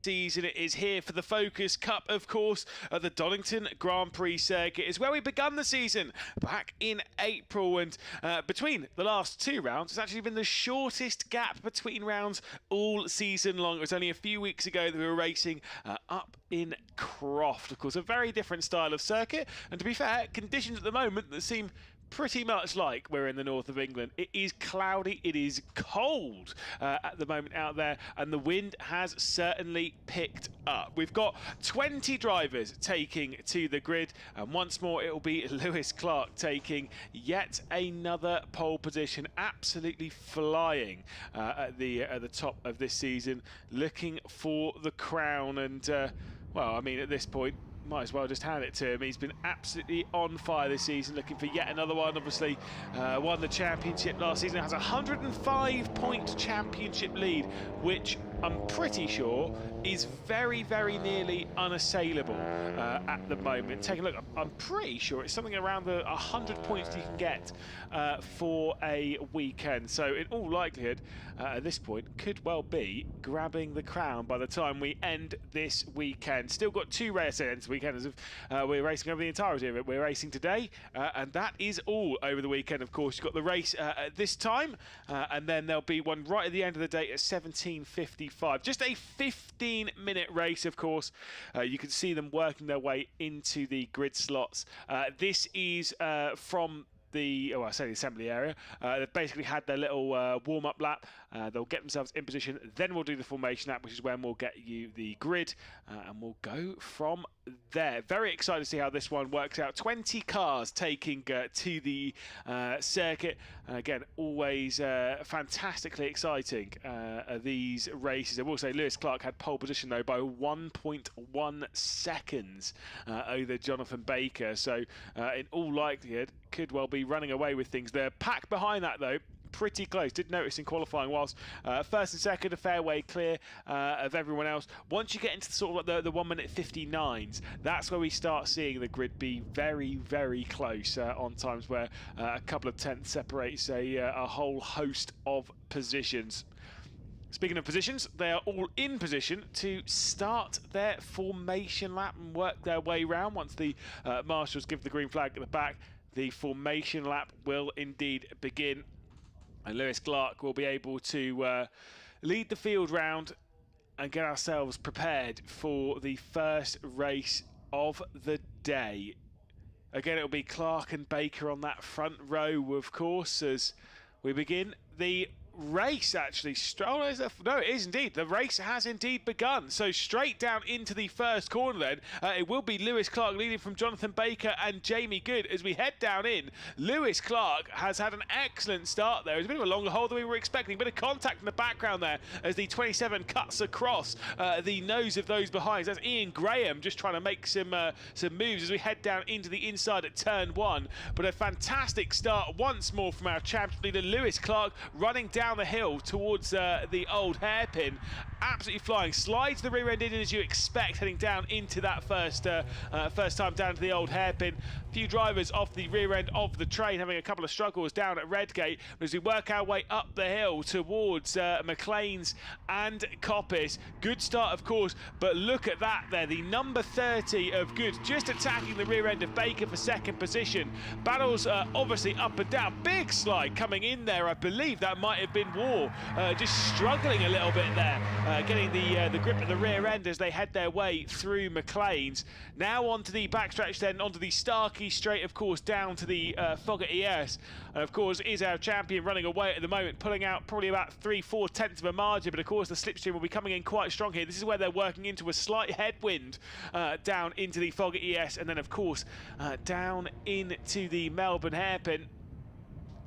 Season is here for the Focus Cup, of course, at the Donington Grand Prix circuit. Is where we begun the season back in April, and between the last two rounds, it's actually been the shortest gap between rounds all season long. It was only a few weeks ago that we were racing up in Croft. Of course, a very different style of circuit, and to be fair, conditions at the moment that seem pretty much like we're in the north of England. It is cloudy, it is cold at the moment out there, and the wind has certainly picked up. We've got 20 drivers taking to the grid, and once more it will be Lewis Clark taking yet another pole position, absolutely flying at the top of this season, looking for the crown. And well, I mean, at this point, might as well just hand it to him. He's been absolutely on fire this season, looking for yet another one. Obviously, won the championship last season. Has a 105-point championship lead, which I'm pretty sure is very, very nearly unassailable at the moment. Take a look. I'm pretty sure it's something around the 100 points you can get for a weekend. So in all likelihood, at this point, could well be grabbing the crown by the time we end this weekend. Still got two race ends weekend, as if we're racing over the entirety of it. We're racing today, and that is all over the weekend. Of course, you've got the race at this time, and then there'll be one right at the end of the day at 17:55. Just a 15-minute race, of course. You can see them working their way into the grid slots. This is from the assembly area. They've basically had their little warm-up lap. They'll get themselves in position, then we'll do the formation lap, which is when we'll get you the grid, and we'll go from there. Very excited to see how this one works out. 20 cars taking to the circuit. Again, always fantastically exciting, these races. I will say Lewis Clark had pole position though by 1.1 seconds over Jonathan Baker, so in all likelihood could well be running away with things. The pack behind that though, pretty close. Did notice in qualifying, whilst first and second a fair way clear of everyone else. Once you get into sort of like the 1 minute 59s, that's where we start seeing the grid be very, very close on times where a couple of tenths separates a whole host of positions. Speaking of positions, they are all in position to start their formation lap and work their way round. Once the marshals give the green flag at the back, the formation lap will indeed begin. And Lewis Clark will be able to lead the field round and get ourselves prepared for the first race of the day. Again, it'll be Clark and Baker on that front row, of course, as we begin the race. Actually, no, it is indeed. The race has indeed begun. So straight down into the first corner then. It will be Lewis Clark leading from Jonathan Baker and Jamie Good. As we head down in, Lewis Clark has had an excellent start there. It's a bit of a longer hole than we were expecting. A bit of contact in the background there as the 27 cuts across the nose of those behind. That's Ian Graham just trying to make some moves as we head down into the inside at turn one. But a fantastic start once more from our champion leader, Lewis Clark, running down the hill towards the old hairpin. Absolutely flying. Slides the rear end in as you expect, heading down into that first time down to the old hairpin. A few drivers off the rear end of the train having a couple of struggles down at Redgate. As we work our way up the hill towards McLean's and Coppice. Good start, of course, but look at that there. The number 30 of Good just attacking the rear end of Baker for second position. Battles obviously up and down. Big slide coming in there. I believe that might have been War, just struggling a little bit there, getting the grip of the rear end as they head their way through McLean's. Now onto the backstretch, then onto the Starkey straight, of course, down to the Foggett ES. And of course, is our champion running away at the moment, pulling out probably about 3-4 tenths of a margin. But of course, the slipstream will be coming in quite strong here. This is where they're working into a slight headwind down into the Foggett ES, and then of course down into the Melbourne hairpin.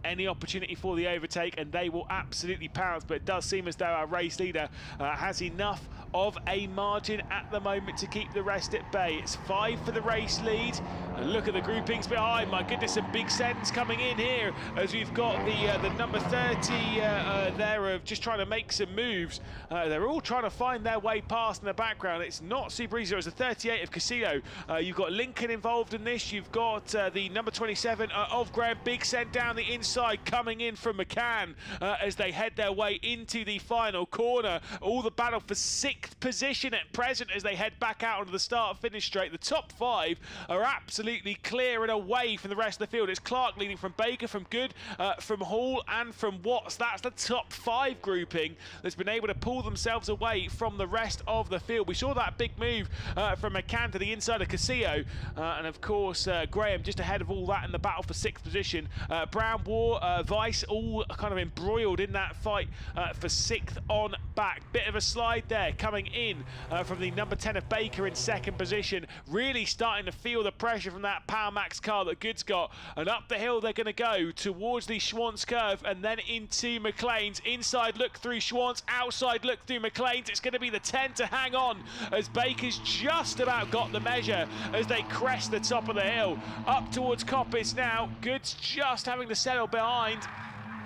Any opportunity for the overtake and they will absolutely pounce, but it does seem as though our race leader has enough of a margin at the moment to keep the rest at bay. It's 5 for the race lead, and look at the groupings behind. My goodness, some big sends coming in here as we've got the number 30 there of just trying to make some moves. They're all trying to find their way past in the background. It's not super easy. It's a 38 of Casino. You've got Lincoln involved in this. You've got the number 27 of Graham. Big send down the inside outside coming in from McCann as they head their way into the final corner. All the battle for 6th position at present as they head back out onto the start-finish straight. The top 5 are absolutely clear and away from the rest of the field. It's Clark leading from Baker, from Good, from Hall and from Watts. That's the top 5 grouping that's been able to pull themselves away from the rest of the field. We saw that big move from McCann to the inside of Casillo, and of course Graham just ahead of all that in the battle for 6th position. Brown, War, Vice all kind of embroiled in that fight for 6th on back. Bit of a slide there coming in from the number 10 of Baker in 2nd position, really starting to feel the pressure from that Power Max car that Good's got, and up the hill they're going to go towards the Schwantz curve and then into McLean's. Inside look through Schwantz, outside look through McLean's. It's going to be the 10 to hang on as Baker's just about got the measure as they crest the top of the hill. Up towards Coppice now. Good's just having to settle behind.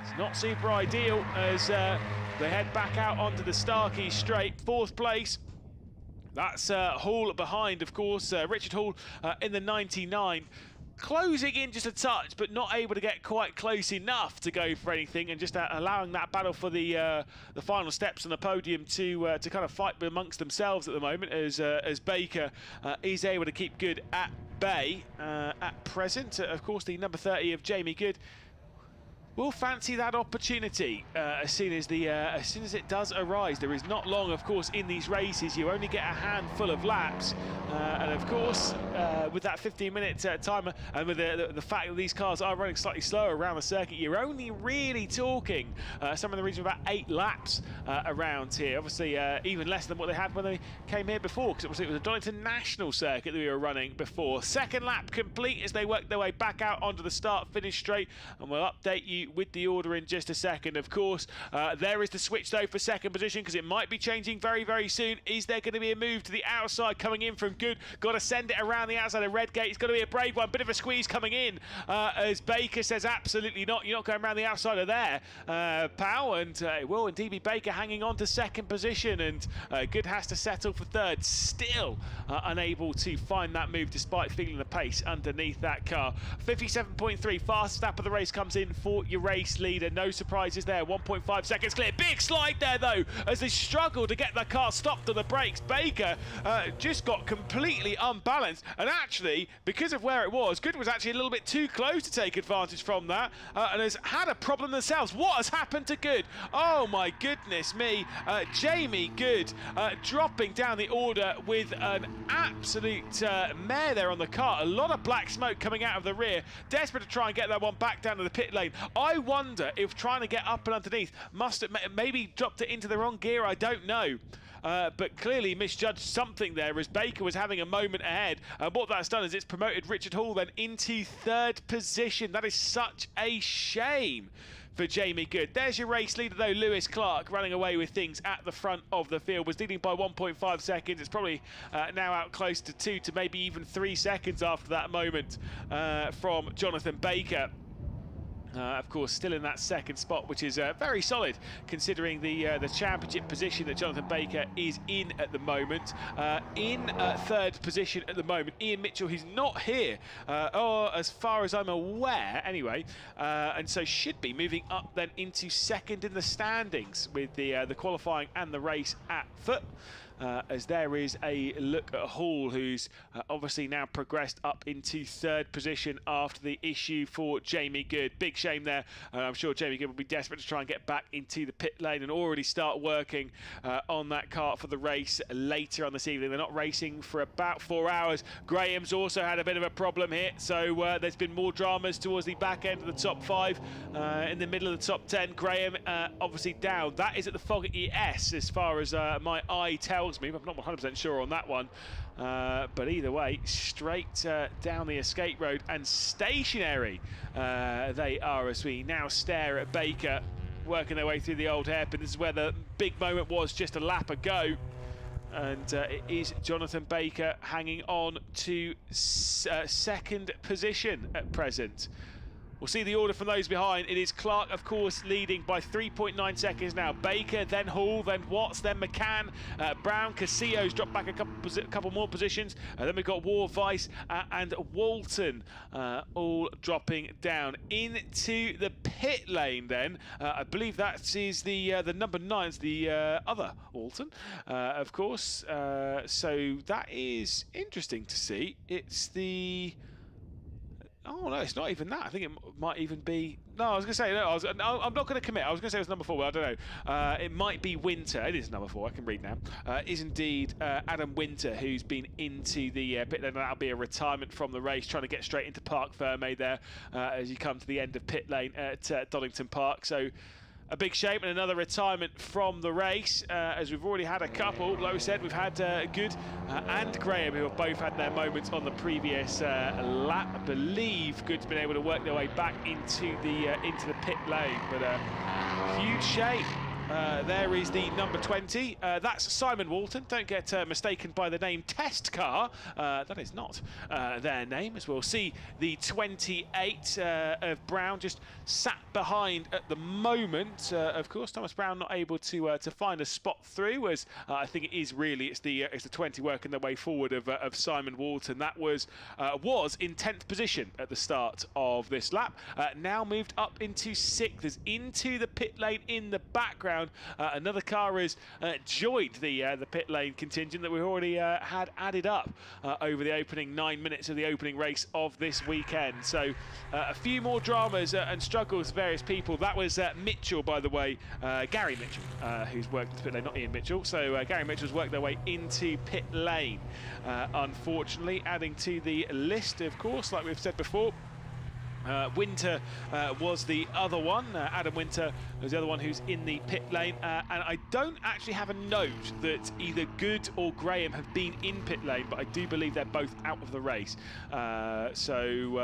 It's not super ideal as they head back out onto the Starkey straight. 4th place. That's Hall behind, of course. Richard Hall in the 99. Closing in just a touch, but not able to get quite close enough to go for anything, and just allowing that battle for the final steps on the podium to kind of fight amongst themselves at the moment, as Baker is able to keep Good at bay at present. Of course, the number 30 of Jamie Good will fancy that opportunity as soon as it does arise. There is not long, of course, in these races. You only get a handful of laps, and of course, with that 15-minute timer, and with the fact that these cars are running slightly slower around the circuit, you're only really talking some of the region about 8 laps around here. Obviously, even less than what they had when they came here before, because obviously it was a Donington National circuit that we were running before. 2nd lap complete as they work their way back out onto the start-finish straight, and we'll update you with the order in just a second. Of course, there is the switch though for 2nd position, because it might be changing very, very soon. Is there going to be a move to the outside coming in from Good? Got to send it around the outside of Redgate. It's got to be a brave one. Bit of a squeeze coming in as Baker says absolutely not. You're not going around the outside of there, pal. And it will indeed be Baker hanging on to 2nd position, and Good has to settle for 3rd. Still unable to find that move despite feeling the pace underneath that car. 57.3, fastest lap of the race comes in for your race leader. No surprises there. 1.5 seconds clear. Big slide there though as they struggle to get the car stopped on the brakes. Baker just got completely unbalanced, and actually because of where it was, Good was actually a little bit too close to take advantage from that, and has had a problem themselves. What has happened to Good? Oh my goodness me. Jamie Good dropping down the order with an absolute mare there on the car. A lot of black smoke coming out of the rear, desperate to try and get that one back down to the pit lane. I wonder if trying to get up and underneath must have maybe dropped it into the wrong gear. I don't know. But clearly misjudged something there as Baker was having a moment ahead. What that's done is it's promoted Richard Hall then into 3rd position. That is such a shame for Jamie Good. There's your race leader though, Lewis Clark, running away with things at the front of the field. Was leading by 1.5 seconds. It's probably now out close to 2 to maybe even 3 seconds after that moment from Jonathan Baker. Of course, still in that 2nd spot, which is very solid considering the championship position that Jonathan Baker is in at the moment. In 3rd position at the moment, Ian Mitchell, who's not here, or as far as I'm aware, anyway, and so should be moving up then into 2nd in the standings with the qualifying and the race at foot. As there is a look at Hall, who's obviously now progressed up into 3rd position after the issue for Jamie Good. Big shame there. I'm sure Jamie Good will be desperate to try and get back into the pit lane and already start working on that car for the race later on this evening. They're not racing for about 4 hours. Graham's also had a bit of a problem here, so there's been more dramas towards the back end of the top 5. In the middle of the top 10, Graham obviously down. That is at the Fogarty S as far as my eye tells me. I'm not 100% sure on that one, but either way, straight down the escape road and stationary they are as we now stare at Baker working their way through the old hairpin. This is where the big moment was just a lap ago, and it is Jonathan Baker hanging on to 2nd position at present. We'll see the order from those behind. It is Clark, of course, leading by 3.9 seconds now. Baker, then Hall, then Watts, then McCann, Brown, Casillo's dropped back a couple more positions. Then we've got War, Weiss, and Walton all dropping down into the pit lane. Then I believe that is the number 9, the other Walton, of course. So that is interesting to see. It's the... Oh, no, it's not even that. I think it might even be... No, I was going to say, no, I'm not going to commit. I was going to say it was number 4, but I don't know. It might be Winter. It is number 4. I can read now. Is indeed Adam Winter, who's been into the pit lane. That'll be a retirement from the race, trying to get straight into Parc Fermé there as you come to the end of pit lane at Donington Park. So... a big shame and another retirement from the race, as we've already had a couple. Like we said, we've had Good and Graham, who have both had their moments on the previous lap. I believe Good's been able to work their way back into the pit lane, but huge shame. There is the number 20. That's Simon Walton. Don't get mistaken by the name Test Car. That is not their name, as we'll see the 28 of Brown just sat behind at the moment. Of course, Thomas Brown not able to find a spot through, as I think it's the 20 working their way forward of Simon Walton. That was in 10th position at the start of this lap. Now moved up into 6th, as into the pit lane in the background. Another car has joined the pit lane contingent that we already had added up over the opening 9 minutes of the opening race of this weekend. So a few more dramas and struggles for various people. That was Mitchell, by the way, Gary Mitchell, who's worked in the pit lane, not Ian Mitchell. So Gary Mitchell's worked their way into pit lane. Unfortunately, adding to the list, of course, like we've said before. Winter was the other one. Adam Winter was the other one who's in the pit lane. And I don't actually have a note that either Good or Graham have been in pit lane, but I do believe they're both out of the race. So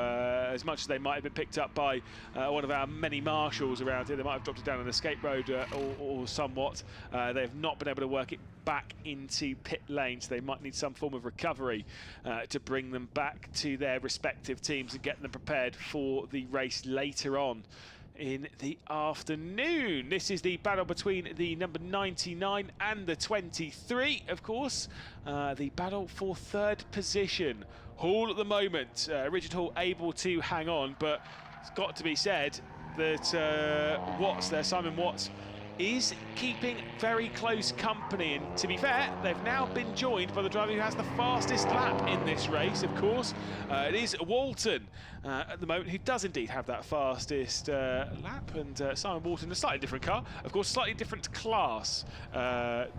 as much as they might have been picked up by one of our many marshals around here, they might have dropped it down an escape road or somewhat. They have not been able to work it back into pit lane, so they might need some form of recovery to bring them back to their respective teams and get them prepared for the race later on in the afternoon. This is the battle between the number 99 and the 23, of course. The battle for 3rd position. Hall at the moment, Richard Hall able to hang on, but it's got to be said that Watts there, Simon Watts, is keeping very close company, and to be fair, they've now been joined by the driver who has the fastest lap in this race, of course. It is Walton at the moment, who does indeed have that fastest lap, and Simon Walton, a slightly different car, of course, slightly different class,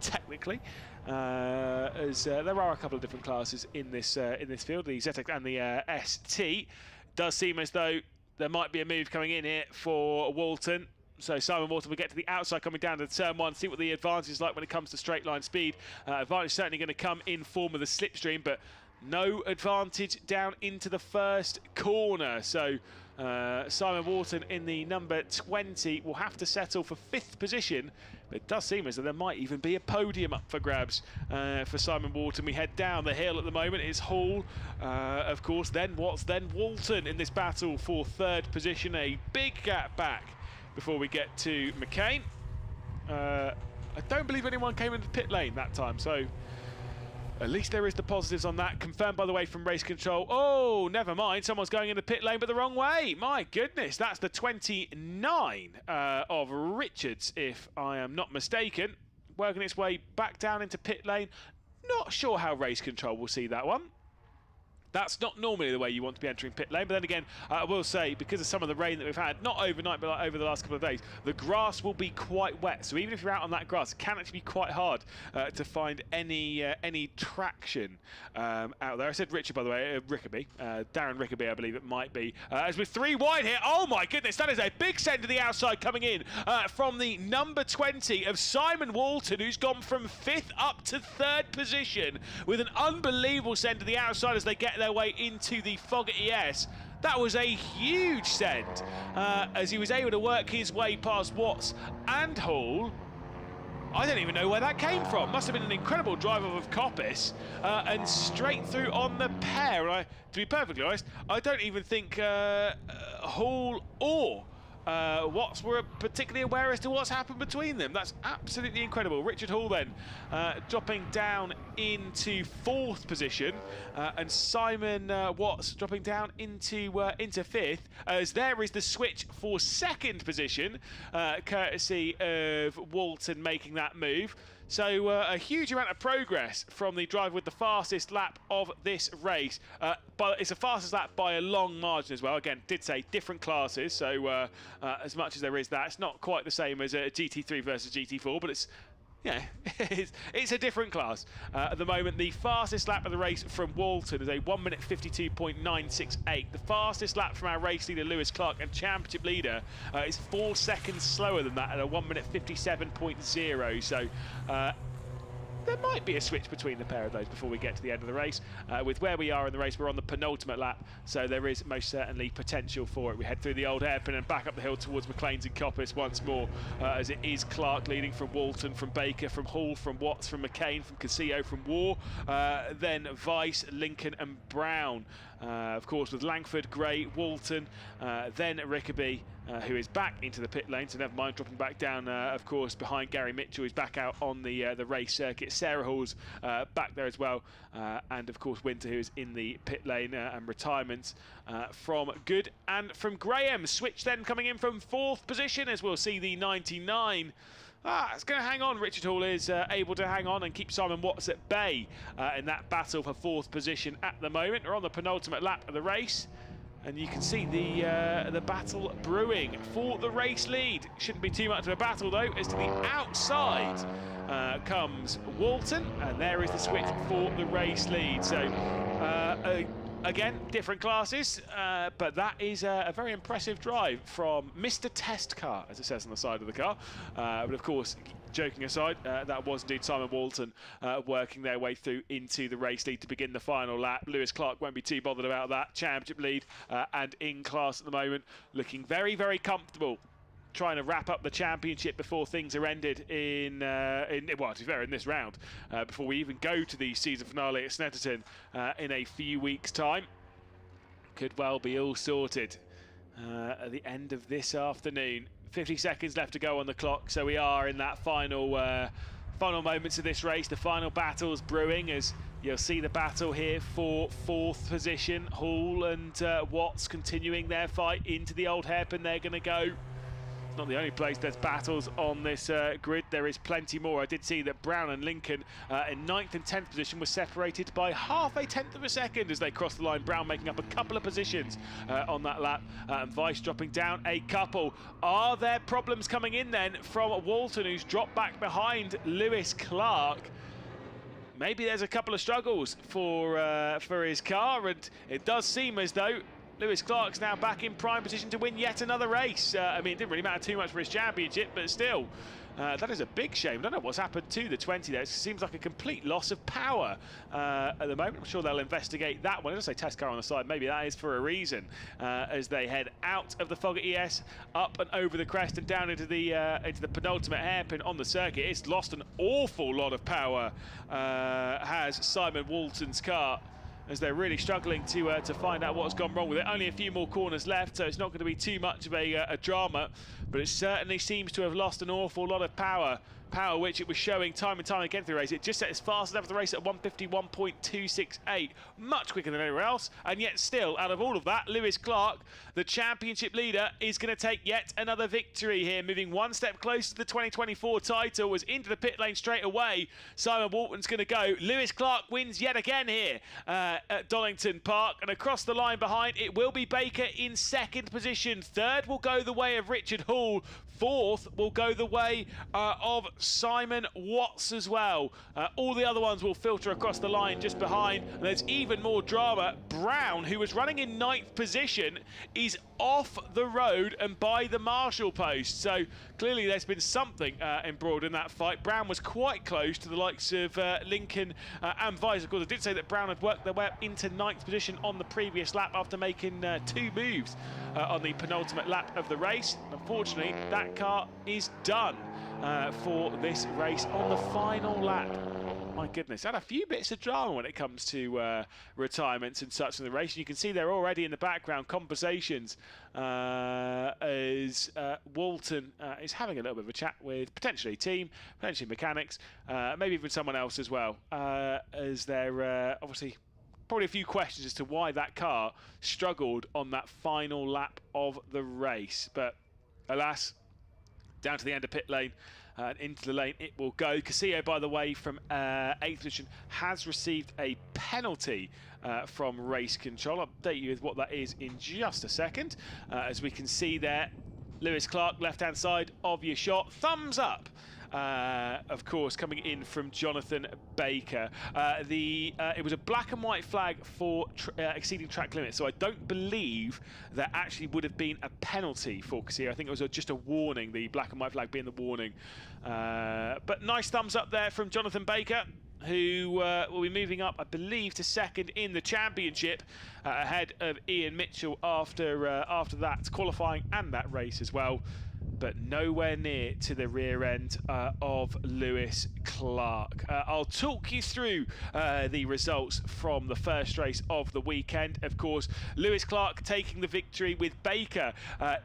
technically. As there are a couple of different classes in this field, the ZX and the ST. Does seem as though there might be a move coming in here for Walton. So Simon Walton will get to the outside coming down to turn 1, see what the advantage is like when it comes to straight line speed. Advantage certainly going to come in form of the slipstream, but no advantage down into the first corner. So Simon Walton in the number 20 will have to settle for 5th position. But it does seem as though there might even be a podium up for grabs for Simon Walton. We head down the hill at the moment. It's Hall, of course, then Watts, then Walton in this battle for 3rd position. A big gap back before we get to McCain. I don't believe anyone came into pit lane that time, so at least there is the positives on that. Confirmed, by the way, from race control. Oh, never mind. Someone's going into pit lane, but the wrong way. My goodness, that's the 29 of Richards, if I am not mistaken. Working its way back down into pit lane. Not sure how race control will see that one. That's not normally the way you want to be entering pit lane, but then again, I will say, because of some of the rain that we've had, not overnight, but like over the last couple of days, the grass will be quite wet. So even if you're out on that grass, it can actually be quite hard to find any traction out there. I said Richard, by the way, Rickaby, Darren Rickaby, I believe it might be. As with 3 wide here, oh my goodness, that is a big send to the outside coming in from the number 20 of Simon Walton, who's gone from 5th up to 3rd position with an unbelievable send to the outside as they get their way into the fog at ES. That was a huge send as he was able to work his way past Watts and Hall. I don't even know where that came from. Must have been an incredible drive of Coppice and straight through on the pair. And to be perfectly honest, I don't even think Hall or Watts were particularly aware as to what's happened between them. That's absolutely incredible. Richard Hall then dropping down into 4th position, and Simon Watts dropping down into 5th, as there is the switch for 2nd position, courtesy of Walton making that move. So a huge amount of progress from the driver with the fastest lap of this race. But it's the fastest lap by a long margin as well. Again, did say different classes, so as much as there is that, it's not quite the same as a GT3 versus GT4, but it's, yeah, it's a different class. At the moment, the fastest lap of the race from Walton is a 1 minute 52.968. The fastest lap from our race leader, Lewis Clark, and championship leader is 4 seconds slower than that at a 1 minute 57.0. So there might be a switch between the pair of those before we get to the end of the race. With where we are in the race, we're on the penultimate lap, so there is most certainly potential for it. We head through the old hairpin and back up the hill towards McLean's and Coppice once more, as it is Clark leading from Walton, from Baker, from Hall, from Watts, from McCain, from Casillo, from War, then Vice, Lincoln and Brown. Of course, with Langford, Gray, Walton, then Rickaby, who is back into the pit lane, so never mind dropping back down, of course, behind Gary Mitchell, who's back out on the race circuit. Sarah Hall's back there as well, and of course Winter, who is in the pit lane, and retirements from Good and from Graham. Switch then coming in from 4th position, as we'll see the 99. It's going to hang on. Richard Hall is able to hang on and keep Simon Watts at bay in that battle for 4th position at the moment. We're on the penultimate lap of the race, and you can see the battle brewing for the race lead. Shouldn't be too much of a battle though, as to the outside comes Walton, and there is the switch for the race lead. So again, different classes, but that is a very impressive drive from Mr. Test Car, as it says on the side of the car. But of course, joking aside, that was indeed Simon Walton working their way through into the race lead to begin the final lap. Lewis Clark won't be too bothered about that. Championship lead and in class at the moment, looking very, very comfortable, trying to wrap up the championship before things are ended well, to be fair, in this round, before we even go to the season finale at Snetterton in a few weeks' time. Could well be all sorted at the end of this afternoon. 50 seconds left to go on the clock, so we are in that final moments of this race. The final battle's brewing, as you'll see the battle here for 4th position. Hall and Watts continuing their fight into the old hairpin. They're going to go. It's not the only place there's battles on this grid. There is plenty more. I did see that Brown and Lincoln in 9th and 10th position were separated by half a tenth of a second as they crossed the line. Brown making up a couple of positions on that lap, and Vice dropping down a couple. Are there problems coming in then from Walton, who's dropped back behind Lewis Clark? Maybe there's a couple of struggles for his car, and it does seem as though Lewis Clark's now back in prime position to win yet another race. I mean, it didn't really matter too much for his championship, but still, that is a big shame. I don't know what's happened to the 20 there. It seems like a complete loss of power at the moment. I'm sure they'll investigate that one. I just say test car on the side. Maybe that is for a reason, as they head out of the fog at ES, up and over the crest and down into the penultimate hairpin on the circuit. It's lost an awful lot of power, has Simon Walton's car, as they're really struggling to find out what's gone wrong with it. Only a few more corners left, so it's not going to be too much of a drama, but it certainly seems to have lost an awful lot of power, which it was showing time and time again through the race. It just set its fastest lap of the race at 151.268, much quicker than anywhere else, and yet still, out of all of that, Lewis Clark, the championship leader, is going to take yet another victory here, moving one step closer to the 2024 title. Was into the pit lane straight away. Simon Walton's going to go. Lewis Clark wins yet again here at Donington Park, and across the line behind, it will be Baker in 2nd position. 3rd will go the way of Richard Hall. 4th will go the way of Simon Watts as well. All the other ones will filter across the line just behind. And there's even more drama. Brown, who was running in 9th position, is off the road and by the marshal post. So clearly there's been something embroiled in that fight. Brown was quite close to the likes of Lincoln and Vice. Of course, I did say that Brown had worked their way up into 9th position on the previous lap after making 2 moves on the penultimate lap of the race. Unfortunately, that car is done. for this race on the final lap. My goodness, had a few bits of drama when it comes to retirements and such in the race. And you can see there already in the background conversations as Walton is having a little bit of a chat with potentially team, potentially mechanics, maybe even someone else as well, as they're obviously probably a few questions as to why that car struggled on that final lap of the race. But alas, down to the end of pit lane, into the lane it will go. Casillo, by the way, from 8th position, has received a penalty from race control. I'll update you with what that is in just a second. As we can see there, Lewis Clark, left-hand side of your shot, thumbs up. Of course, coming in from Jonathan Baker. It was a black and white flag for exceeding track limits, so I don't believe there actually would have been a penalty for Casillo. I think it was just a warning, the black and white flag being the warning. But nice thumbs up there from Jonathan Baker, who will be moving up, I believe, to second in the championship, ahead of Ian Mitchell after that qualifying and that race as well. But nowhere near to the rear end of Lewis Clark. I'll talk you through the results from the first race of the weekend. Of course, Lewis Clark taking the victory with Baker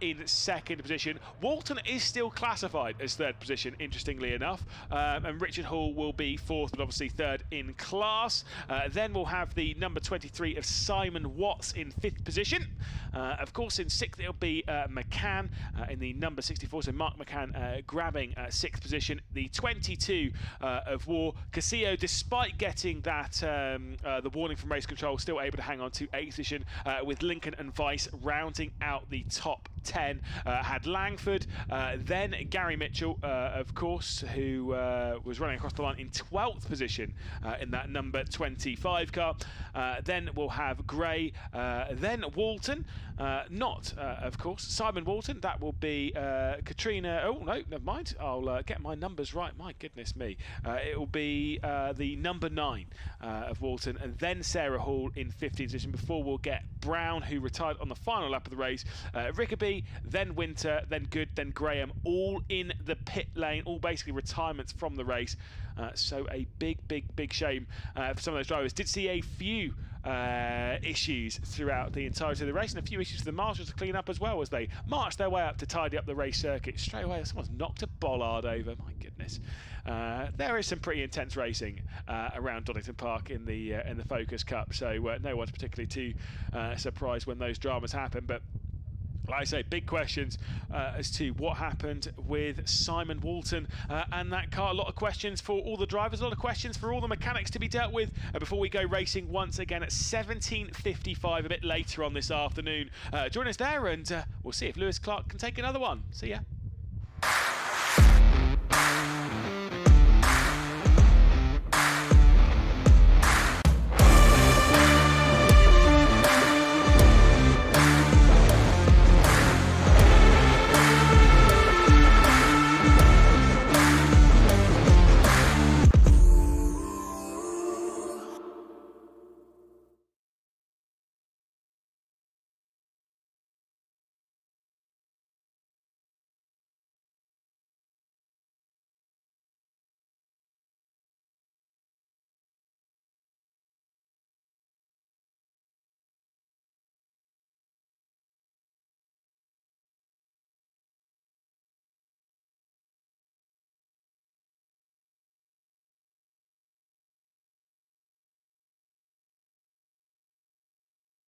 in second position. Walton is still classified as third position, interestingly enough. And Richard Hall will be fourth, but obviously third in class. Then we'll have the number 23 of Simon Watts in fifth position. Of course, in sixth, it'll be McCann in the number 64. So Mark McCann grabbing sixth position. The 22 of War. Casillo, despite getting that the warning from race control, still able to hang on to 8th position, with Lincoln and Vice rounding out the top 10. Had Langford, then Gary Mitchell, of course, who was running across the line in 12th position in that number 25 car. Then we'll have Gray, then Walton, of course, Simon Walton. That will be Katrina. Oh, no, never mind. I'll get my numbers right. My goodness me. It will be the number 9 of Walton, and then Sarah Hall in 15th position, before we'll get Brown, who retired on the final lap of the race, Rickaby, then Winter, then Good, then Graham, all in the pit lane, all basically retirements from the race. So a big shame for some of those drivers. Did see a few issues throughout the entirety of the race, and a few issues for the marshals to clean up as well as they marched their way up to tidy up the race circuit. Straight away, someone's knocked a bollard over. My goodness. There is some pretty intense racing around Donington Park in the Focus Cup, so no one's particularly too surprised when those dramas happen. But like I say, big questions as to what happened with Simon Walton and that car. A lot of questions for all the drivers, a lot of questions for all the mechanics to be dealt with before we go racing once again at 17:55, a bit later on this afternoon. Join us there, and we'll see if Lewis Clark can take another one. See ya.